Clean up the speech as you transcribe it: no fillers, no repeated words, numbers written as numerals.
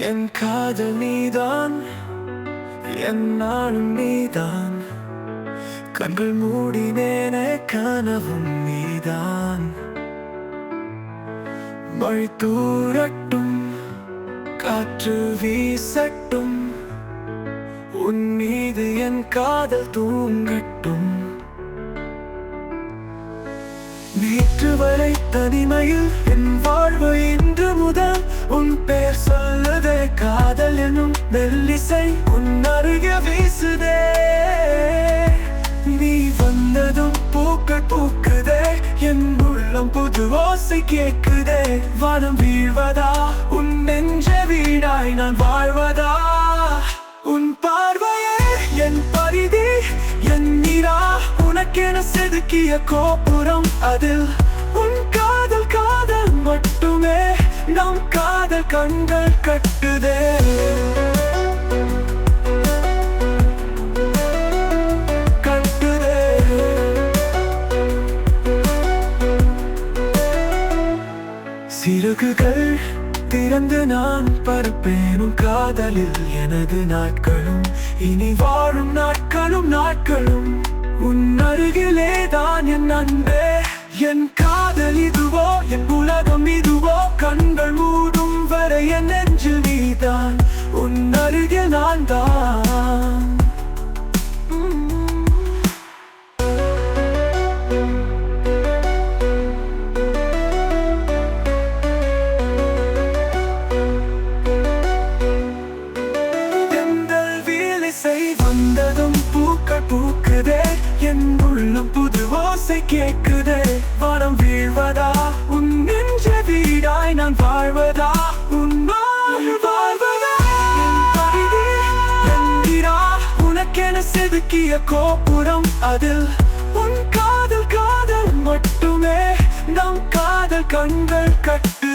என் காதல் நீதான், என் நாளும் நீதான். கண்கள் மூடினேனே கனவும் நீதான். மழை தூரட்டும், காற்று வீசட்டும், உன் மீது என் காதல் தூங்கட்டும். நேற்று வரை தனிமையில் என் வாழ்வு இன்று முதல் உன் பெயர் சொல்லுதே. காதல் எனும் மெல்லிசை உன் அருகே வீசுதே. நீ வந்ததும் பூக்கள் பூக்குதே, என் உள்ளம் புது ஓசை கேட்குதே. வானம் வீழ்வதா, உன் நெஞ்ச வீடாய் நான் வாழ்வதா? உன் பார்வையே என் பரிதி, என் நீரா உனக்கென செதுக்கிய கோபுரம். அதில் உன் காதல் காதல் மட்டுமே, நம் காதல் கண்கள் கட்டுதே. சிறகுகள் திறந்து நான் பறப்பேன் உன் காதலில். எனது நாட்களும் இனி வாழும் நாட்களும் நாட்களும் உன் அருகிலேதான் என் அன்பே. என் காதல் இதுவோ, என் உலகம் இதுவோ. கண்கள் மூடும் வரை என் நெஞ்சில் நீதான், உன் அருகில் நான் தான். வந்ததும் பூக்கள் பூக்குதே, என் உள்ளம் புது ஓசை கேட்குதே. வானம் வீழ்வதா, உன் நெஞ்ச வீடாய் நான் வாழ்வதா? உன் வாழ்வதா? என் பரிதி, என் நீரா உனக்கென செதுக்கிய கோபுரம். அதில் உன் காதல் காதல் மட்டுமே, நம் காதல் கண்கள் கட்டு.